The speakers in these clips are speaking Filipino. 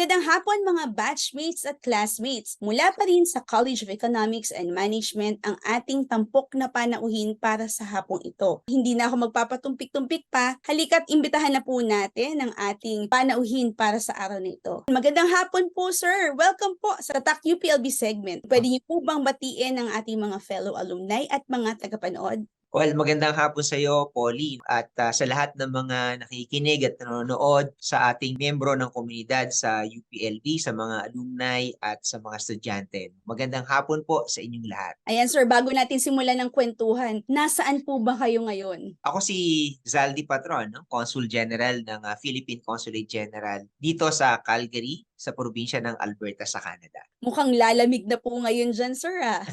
Magandang hapon mga batchmates at classmates. Mula pa rin sa College of Economics and Management ang ating tampok na panauhin para sa hapong ito. Hindi na ako magpapatumpik-tumpik pa, halika't imbitahan na po natin ang ating panauhin para sa araw na ito. Magandang hapon po sir, welcome po sa Tatak UPLB segment. Pwede niyo po bang batiin ang ating mga fellow alumni at mga tagapanood? Well, magandang hapon sa iyo, Pauline, at sa lahat ng mga nakikinig at nanonood sa ating miyembro ng komunidad sa UPLB, sa mga alumni at sa mga estudyante. Magandang hapon po sa inyong lahat. Ayan sir, bago natin simulan ng kwentuhan, nasaan po ba kayo ngayon? Ako si Zaldi Patron, no? Consul General ng Philippine Consulate General dito sa Calgary, sa probinsya ng Alberta sa Canada. Mukhang lalamig na po ngayon dyan sir ah.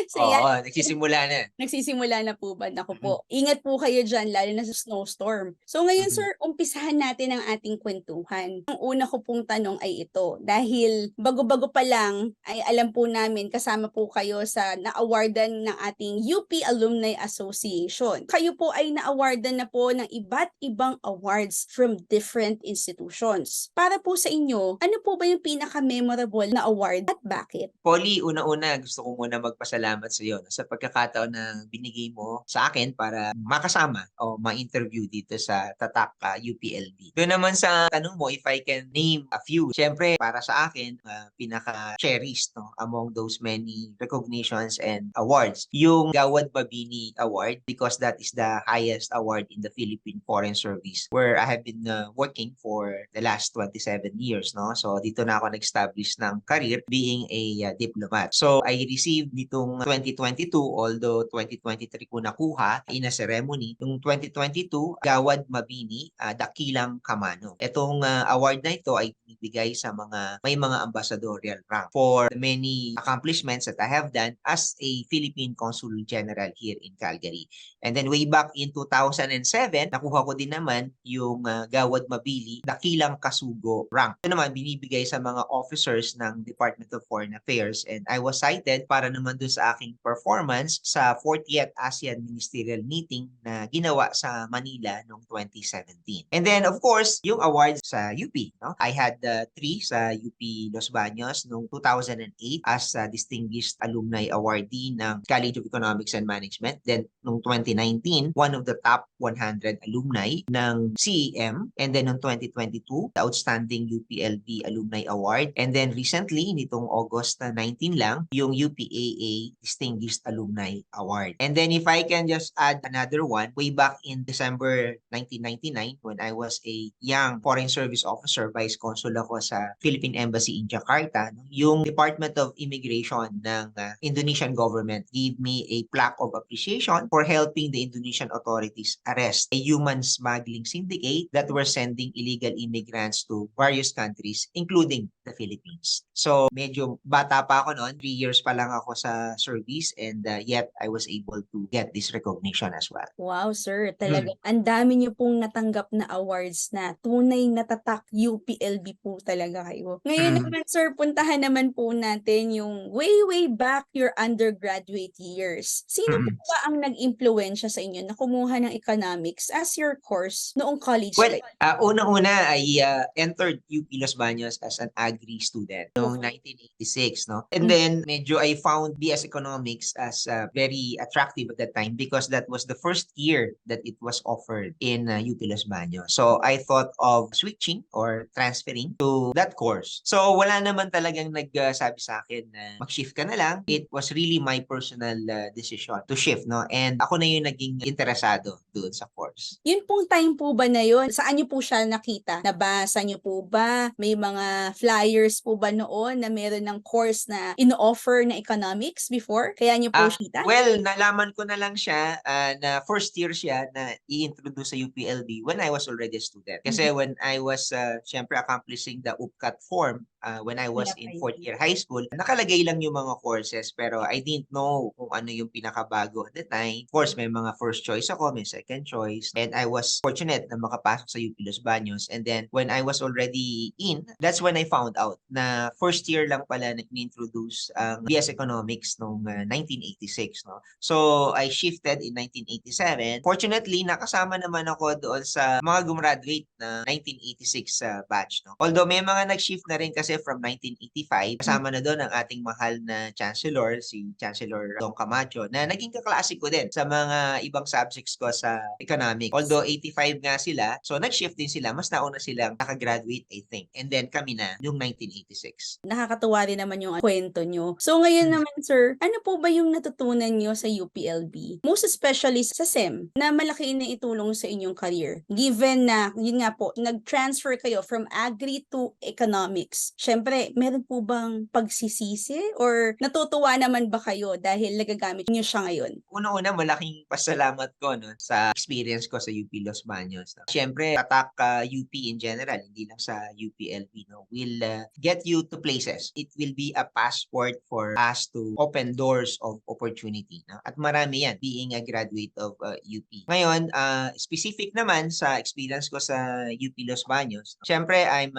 So, Oo, nagsisimula na. nagsisimula na po ba? Naku po. Ingat po kayo dyan, lalo na sa snowstorm. So ngayon sir, umpisahan natin ang ating kwentuhan. Ang una ko pong tanong ay ito. Dahil bago-bago pa lang, ay alam po namin, kasama po kayo sa na-awardan ng ating UP Alumni Association. Kayo po ay na-awardan na po ng iba't ibang awards from different institutions. Para po sa inyo, ano po ba yung pinaka-memorable na award at bakit? Polly, una-una gusto ko muna magpasalamat sa iyo sa pagkakataon na binigay mo sa akin para makasama o ma-interview dito sa Tatak UPLB. Doon naman sa tanong mo, if I can name a few, syempre para sa akin, pinaka-cherished among those many recognitions and awards, yung Gawad Mabini Award, because that is the highest award in the Philippine Foreign Service where I have been working for the last 27 years. So dito na ako nag-establish ng career being a diplomat. So I received nitong 2022, although 2023 ko nakuha in a ceremony. Yung 2022, Gawad Mabini, Dakilang Kamano. Itong award na ito ay ibigay sa may mga ambassadorial rank for the many accomplishments that I have done as a Philippine Consul General here in Calgary. And then way back in 2007, nakuha ko din naman yung Gawad Mabili, Dakilang Kasugo rank. Ito naman binibigay sa mga officers ng Department of Foreign Affairs, and I was cited para naman dun sa aking performance sa 40th ASEAN Ministerial Meeting na ginawa sa Manila noong 2017. And then of course, yung awards sa UP. I had 3 sa UP Los Baños noong 2008 as Distinguished Alumni Awardee ng College of Economics and Management. Then noong 2019, one of the top 100 alumni ng CEM. And then noong 2022, the Outstanding UPLB Alumni Award. And then recently, nitong August 19 lang, yung UPAA Distinguished Alumni Award. And then if I can just add another one, way back in December 1999, when I was a young foreign service officer, vice consul ako sa Philippine Embassy in Jakarta, yung Department of Immigration ng Indonesian government gave me a plaque of appreciation for helping the Indonesian authorities arrest a human smuggling syndicate that were sending illegal immigrants to various countries, including the Philippines. So medyo bata pa ako noon, 3 years pa lang ako sa service, and yet I was able to get this recognition as well. Wow, sir. Talagang ang dami niyo pong natanggap na awards na tunay na tatak UPLB po talaga kayo. Ngayon naman, sir, puntahan naman po natin yung way back your undergraduate years. Sino po ba ang nag-impluwensya sa inyo na kumuha ng economics as your course noong college Well, life? unang-una I entered UP Los Baños as an agri student noong 1986, And then medyo I found BS Economics as very attractive at that time because that was the first year that it was offered in UP Los Baños. So I thought of switching or transferring to that course. So wala naman talagang nagsabi sa akin na mag-shift ka na lang. It was really my personal decision to shift, And ako na yung naging interesado doon sa course. Yun pong time po ba na yun? Saan niyo po siya nakita? Nabasa niyo po ba? May mga flyers po ba noon na meron ng course na ino-offer na economics before? Kaya niyo po kita? Well, nalaman ko na lang siya na first year siya na i-introduce sa UPLB when I was already a student. Kasi when I was syempre accomplishing the UPCAT form when I was in fourth Pinapay. year high school, nakalagay lang yung mga courses pero I didn't know kung ano yung pinakabago at the time. Of course, may mga first choice ako, may second choice, and I was fortunate na makapasok sa UP Los Baños. And then when I was already in, that's when I found out na first year lang pala na in-introduce ang BS Economics noong 1986, no? So I shifted in 1987. Fortunately, nakasama naman ako doon sa mga gumraduate na 1986 batch, no? Although may mga nag-shift na rin kasi from 1985, kasama na doon ang ating mahal na Chancellor, si Chancellor Don Camacho, na naging kaklase ko din sa mga ibang subjects ko sa economics. Although 85 nga sila, so nag-shift din sila. Mas nauna silang nakagraduate, I think. And then kami na, yung 1986. Nakakatuwa rin naman yung kwento nyo. So ngayon naman sir, ano po ba yung natutunan nyo sa UPLB? Most especially sa SEM, na malaki na itulong sa inyong career. Given na, yun nga po, nag-transfer kayo from agri to economics. Syempre, meron po bang pagsisisi? Or natutuwa naman ba kayo dahil nagagamit nyo siya ngayon? Una-una, malaking pasalamat ko, no, sa experience ko sa UP Los Baños. No? Siyempre, tatak UP in general, hindi lang sa UPLB, no, will get you to places. It will be a passport for us to open doors of opportunity. No? At marami yan, being a graduate of UP. Ngayon, specific naman sa experience ko sa UP Los Baños, siyempre, I'm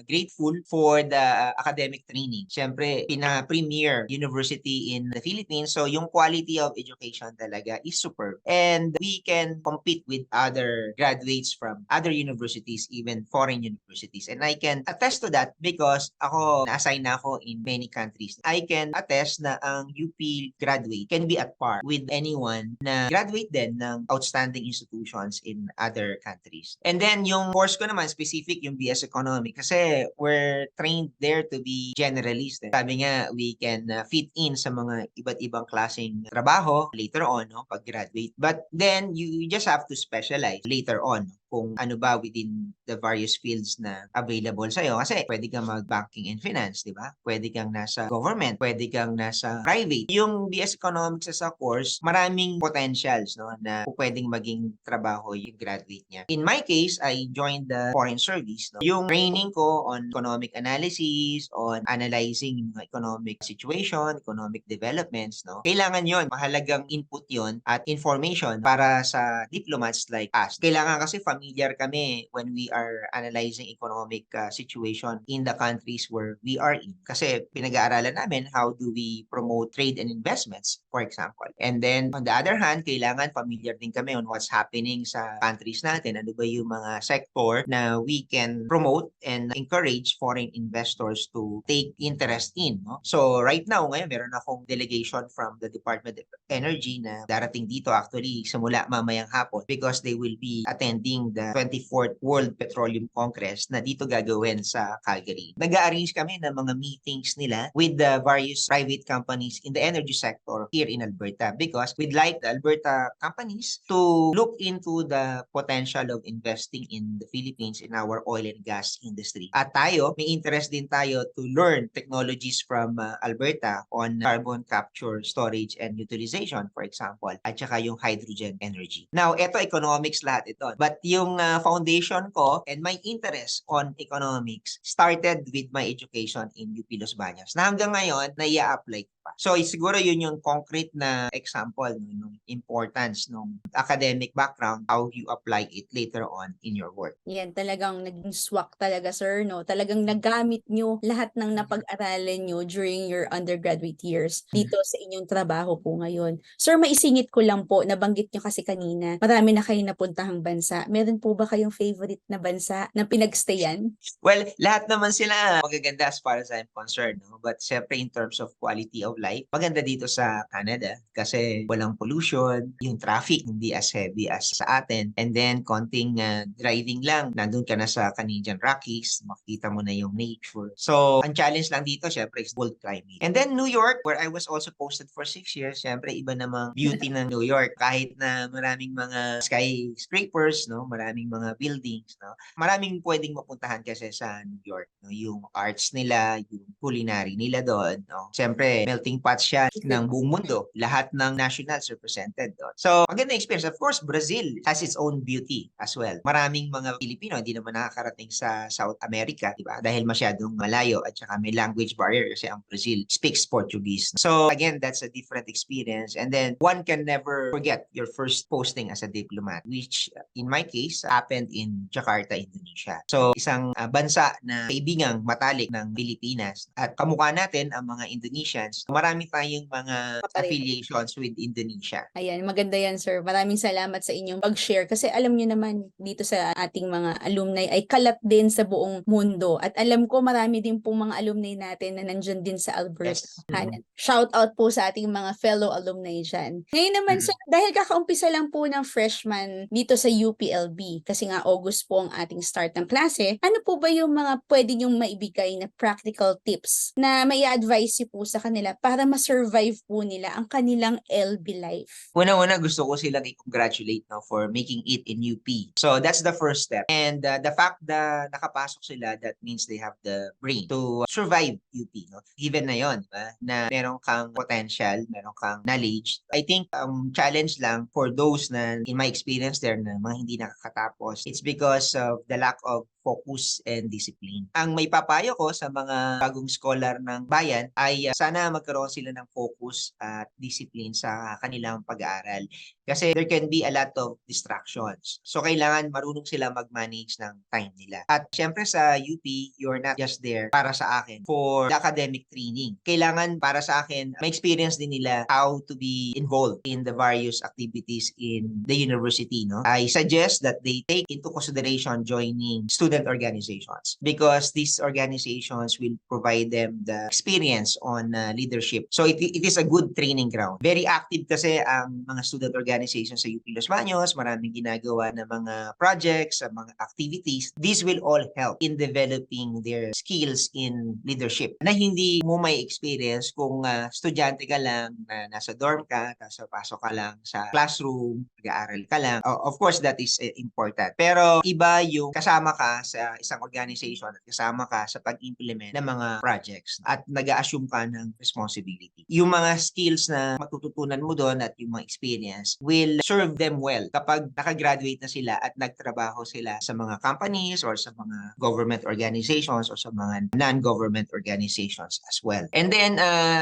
grateful for the academic training. Siyempre, pina-premier university in the Philippines, so yung quality of education talaga is superb. And we can compete with other graduates from other universities, even foreign universities. And I can attest to that because ako, na-assign na ako in many countries. I can attest na ang UP graduate can be at par with anyone na graduate din ng outstanding institutions in other countries. And then yung course ko naman, specific yung BS Economics kasi we're trained there to be generalist. Sabi nga, we can fit in sa mga iba't ibang klaseng trabaho later on, no, pag-graduate. But then, you just have to specialize later on, no, kung ano ba within the various fields na available sa'yo. Kasi pwede kang mag-banking and finance, di ba? Pwede kang nasa government, pwede kang nasa private. Yung BS Economics as a course, maraming potentials, no, na pwedeng maging trabaho yung graduate niya. In my case, I joined the Foreign Service. No? Yung training ko on economic analysis, on analyzing yung economic situation, economic developments, no? Kailangan yon, mahalagang input yon at information para sa diplomats like us. Kailangan kasi familiar kami when we are analyzing economic situation in the countries where we are in. Kasi pinag-aaralan namin how do we promote trade and investments, for example. And then, on the other hand, kailangan familiar din kami on what's happening sa countries natin. Ano ba yung mga sector na we can promote and encourage foreign investors to take interest in. No? So, right now, ngayon, meron akong delegation from the Department of Energy na darating dito actually simula mamayang hapon because they will be attending the 24th World Petroleum Congress na dito gagawin sa Calgary. Nag-arrange kami ng mga meetings nila with the various private companies in the energy sector here in Alberta because we'd like the Alberta companies to look into the potential of investing in the Philippines in our oil and gas industry. At tayo, may interest din tayo to learn technologies from Alberta on carbon capture, storage, and utilization, for example, at saka yung hydrogen energy. Now, ito economics lahat ito. But yung foundation ko and my interest on economics started with my education in UP Los Baños na hanggang ngayon, na-i-apply ko pa. So, siguro yun yung concrete na example ng importance ng academic background, how you apply it later on in your work. Yan, talagang naging swak talaga, sir, no? Talagang nagamit nyo lahat ng napag-aralan nyo during your undergraduate years dito sa inyong trabaho po ngayon. Sir, maisingit ko lang po, nabanggit nyo kasi kanina, marami na kayong napuntahang bansa. Meron po ba kayong favorite na bansa na pinagstayan? Well, lahat naman sila magaganda as far as I'm concerned. No? But syempre in terms of quality of life, maganda dito sa Canada kasi walang pollution, yung traffic hindi as heavy as sa atin. And then konting driving lang, nandun ka na sa Canadian Rockies, makikita mo na yung nature. So, ang challenge lang dito syempre is cold climate. And then New York, where I was also posted for 6 years, syempre iba namang beauty ng New York. Kahit na maraming mga skyscrapers, no? Maraming mga buildings, no? Maraming pwedeng mapuntahan kasi sa New York, no? Yung arts nila, yung culinary nila doon, no? Siyempre, melting melting pot siya ng buong mundo. Lahat ng nationals represented doon. So, maganda experience. Of course, Brazil has its own beauty as well. Maraming mga Pilipino hindi naman nakakarating sa South America, di ba? Dahil masyadong malayo at saka may language barrier kasi ang Brazil speaks Portuguese. So, again, that's a different experience. And then, one can never forget your first posting as a diplomat, which in my case, happened in Jakarta, Indonesia. So, isang bansa na kaibigang matalik ng Pilipinas. At kamukha natin, ang mga Indonesians, marami tayong mga affiliations with Indonesia. Ayan, maganda yan, sir. Maraming salamat sa inyong pag-share kasi alam niyo naman dito sa ating mga alumni ay kalat din sa buong mundo. At alam ko marami din pong mga alumni natin na nandyan din sa Alberta. Yes. Shout out po sa ating mga fellow alumni dyan. Ngayon naman, sir, dahil kakaumpisa lang po ng freshman dito sa UPLB, kasi nga August po ang ating start ng klase, ano po ba yung mga pwede niyong maibigay na practical tips na may advise niyo po sa kanila para ma-survive po nila ang kanilang LB life? Una-una, gusto ko silang i-congratulate for making it in UP. So, that's the first step. And the fact na nakapasok sila, that means they have the brain to survive UP. Given na yon, na meron kang potential, meron kang knowledge. I think challenge lang for those na, in my experience there, na mga hindi nakakatapos, it's because of the lack of focus and discipline. Ang may papayo ko sa mga bagong scholar ng bayan ay sana magkaroon sila ng focus at discipline sa kanilang pag-aaral. Kasi there can be a lot of distractions. So, kailangan marunong sila mag-manage ng time nila. At syempre sa UP, you're not just there para sa akin for the academic training. Kailangan para sa akin, may experience din nila how to be involved in the various activities in the university. I suggest that they take into consideration joining student organizations because these organizations will provide them the experience on leadership. So, it is a good training ground. Very active kasi ang mga student organizations sa UP Los Baños, maraming ginagawa na mga projects, mga activities. These will all help in developing their skills in leadership na hindi mo may experience kung estudyante ka lang na nasa dorm ka, tapos pasok ka lang sa classroom, nag-aaral ka lang. Of course, that is important. Pero iba yung kasama ka sa isang organization at kasama ka sa pag-implement ng mga projects at nag-a-assume ka ng responsibility. Yung mga skills na matututunan mo doon at yung mga experience will serve them well kapag nakagraduate na sila at nagtrabaho sila sa mga companies or sa mga government organizations or sa mga non-government organizations as well. And then,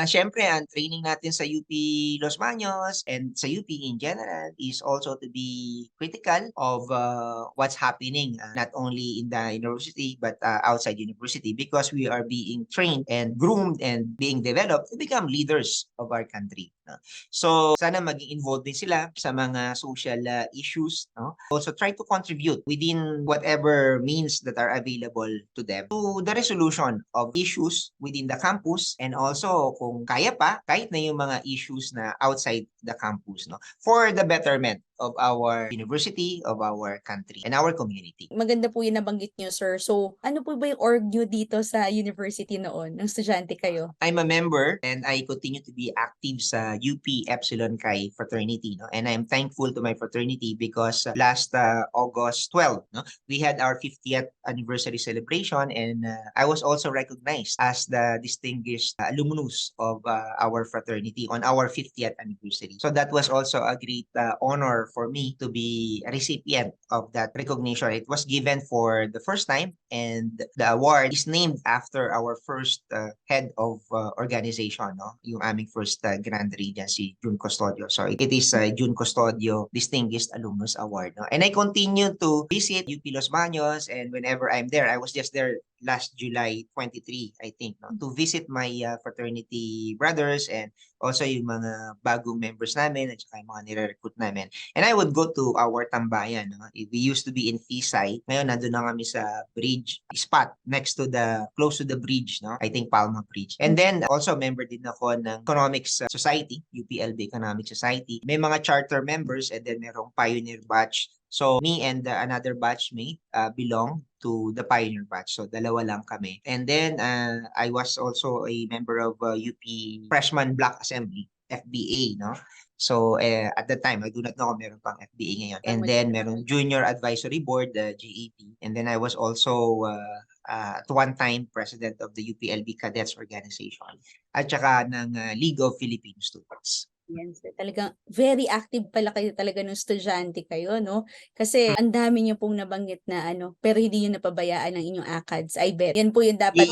syempre, ang training natin sa UP Los Baños and sa UP in general is also to be critical of what's happening not only in the university but outside university because we are being trained and groomed and being developed to become leaders of our country. So, sana maging involved din sila sa mga social issues. Also, try to contribute within whatever means that are available to them to the resolution of issues within the campus and also kung kaya pa, kahit na yung mga issues na outside the campus for the betterment of our university, of our country, and our community. Maganda po yung nabanggit nyo, sir. So, ano po ba yung org nyo dito sa university noon, nung estudyante kayo? I'm a member and I continue to be active sa UP Epsilon Chi fraternity. And I'm thankful to my fraternity because last August 12, we had our 50th anniversary celebration and I was also recognized as the distinguished alumnus of our fraternity on our 50th anniversary. So that was also a great honor for me to be a recipient of that recognition. It was given for the first time and the award is named after our first head of organization, yung aming first Grand Regent, si June Custodio. So it is June Custodio Distinguished Alumnus Award. And I continue to visit UP Los Baños and whenever I'm there, I was just there last July 23, I think, to visit my fraternity brothers and also yung mga bagong members namin at saka yung mga nire-recruit namin. And I would go to our tambayan. We used to be in Fisay. Ngayon, nandun na kami sa bridge spot next to close to the bridge, I think Palma Bridge. And then, also member din ako ng Economics Society, UPLB Economic Society. May mga charter members and then merong pioneer batch. So, me and another batchmate belong to the pioneer batch. So, dalawa lang kami. And then, I was also a member of UP Freshman Block Assembly. FBA, no? So, at that time, I do not know kung meron pang FBA ngayon. And then, meron Junior Advisory Board, the JAP. And then, I was also at one time president of the UPLB Cadets Organization at saka ng League of Filipino Students. Yan, sir. Talagang very active pala kayo talaga nung estudyante kayo, no? Kasi ang dami niyo pong nabanggit na pero hindi niyo napabayaan ang inyong ACADS. I bet. Yan po yung dapat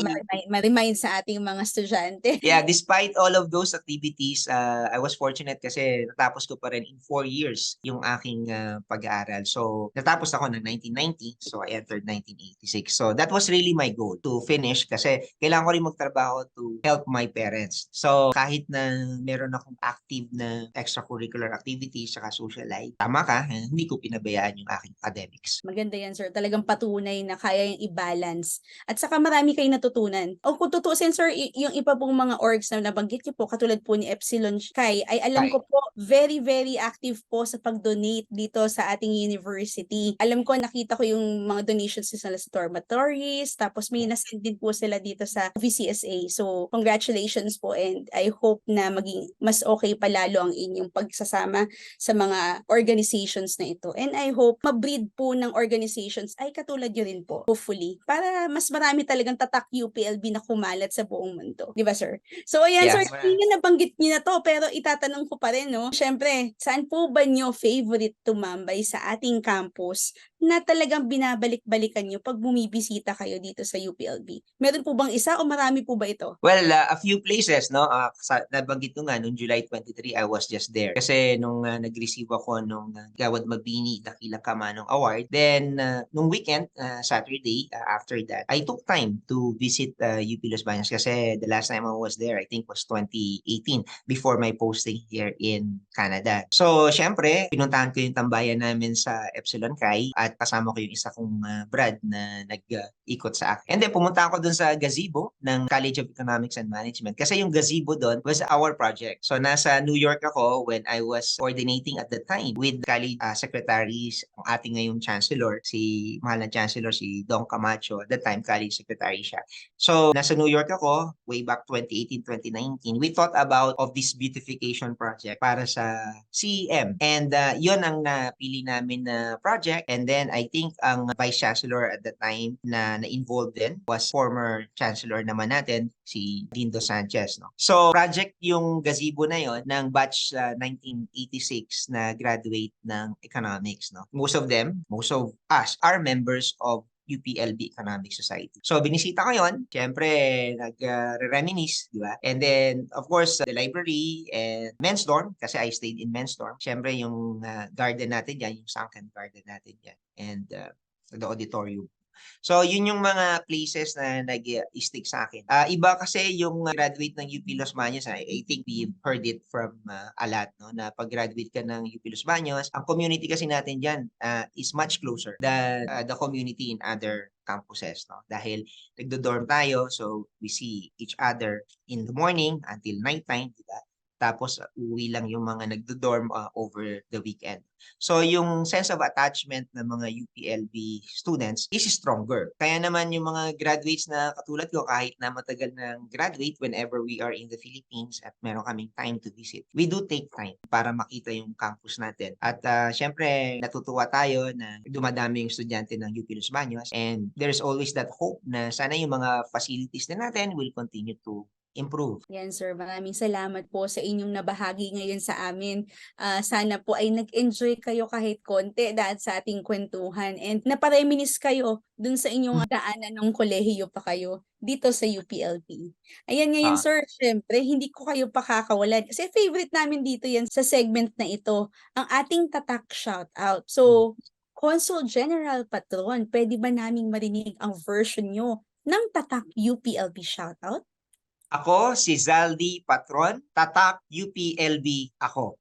ma-remind sa ating mga estudyante. Yeah, despite all of those activities, I was fortunate kasi natapos ko pa rin in 4 years yung aking pag-aaral. So, natapos ako ng 1990, so I entered 1986. So, that was really my goal, to finish kasi kailangan ko rin magtrabaho to help my parents. So, kahit na meron akong active na extracurricular activities saka social life, tama ka, hindi ko pinabayaan yung aking academics. Maganda yan, sir. Talagang patunay na kaya yung i-balance. At saka marami kayong natutunan. O kung tutuusin, sir, yung iba pong mga orgs na nabanggit niyo po, katulad po ni Epsilon Chi, ay alam ko po, very, very active po sa pag-donate dito sa ating university. Alam ko, nakita ko yung mga donations nila sa dormitories, tapos may nasend din po sila dito sa VCSA. So, congratulations po, and I hope na maging mas okay palalo ang inyong pagsasama sa mga organizations na ito. And I hope ma-breed po ng organizations ay katulad nyo rin po, hopefully, para mas marami talagang tatak UPLB na kumalat sa buong mundo. Di ba, sir? So, ayan, Yeah, sir, hindi na nabanggit niyo na to, pero itatanong ko pa rin, no? Siyempre, saan po ba nyo favorite tumambay sa ating campus na talagang binabalik-balikan nyo pag bumibisita kayo dito sa UPLB? Meron po bang isa o marami po ba ito? Well, a few places, no? Nabanggit ko nga, noong July 23, I was just there. Kasi nung nag-receive ako nung Gawad Mabini Dakilang Kamanong Award, then nung weekend, Saturday, after that, I took time to visit UP Los Baños kasi the last time I was there, I think was 2018, before my posting here in Canada. So, syempre, pinuntahan ko yung tambayan namin sa Epsilon Chi at kasama ko yung isa kong Brad na nag-ikot sa akin. And then, pumunta ako dun sa gazebo ng College of Economics and Management kasi yung gazebo doon was our project. So, nasa New York ako when I was coordinating at the time with college secretaries, ang ating ngayong chancellor, si mahal na chancellor, si Dong Camacho, at the time college secretary siya. So, nasa New York ako, way back 2018-2019, we thought about of this beautification project para sa CEM. And yun ang napili namin na project. And then, I think ang vice chancellor at the time na na-involved din was former chancellor naman natin, si Dindo Sanchez. No? So, project yung gazebo na yon ng batch 1986 na graduate ng economics. No? Most of us are members of UPLB Economic Society. So, binisita ko yun. Siyempre, nag-reminisce, di ba? And then, of course, the library and men's dorm, kasi I stayed in men's dorm. Siyempre, yung garden natin yan, yung sunken garden natin yan. And the auditorium. So, yun yung mga places na nag-stick sa akin. Iba kasi yung graduate ng UP Los Baños, I think we've heard it from a lot, no? Na pag-graduate ka ng UP Los Baños, ang community kasi natin dyan is much closer than the community in other campuses, no? Dahil nagdo-dorm tayo, so we see each other in the morning until nighttime, di ba? Tapos uwi lang yung mga nagdo-dorm over the weekend. So yung sense of attachment ng mga UPLB students is stronger. Kaya naman yung mga graduates na katulad ko, kahit na matagal ng graduate, whenever we are in the Philippines at meron kaming time to visit, we do take time para makita yung campus natin. At syempre, natutuwa tayo na dumadami yung estudyante ng UP Los Baños, and there's always that hope na sana yung mga facilities na natin will continue to improve. Yan, sir. Maraming salamat po sa inyong nabahagi ngayon sa amin. Sana po ay nag-enjoy kayo kahit konti dahil sa ating kwentuhan, and napareminis kayo dun sa inyong daanan ng kolehiyo pa kayo dito sa UPLB. Ayan ngayon, sir, syempre, hindi ko kayo pakakawalan kasi favorite namin dito yan sa segment na ito, ang ating tatak shoutout. So, Consul General Patron, pwede ba naming marinig ang version nyo ng tatak UPLB shoutout? Ako, si Zaldi Patron, tatak UPLB ako.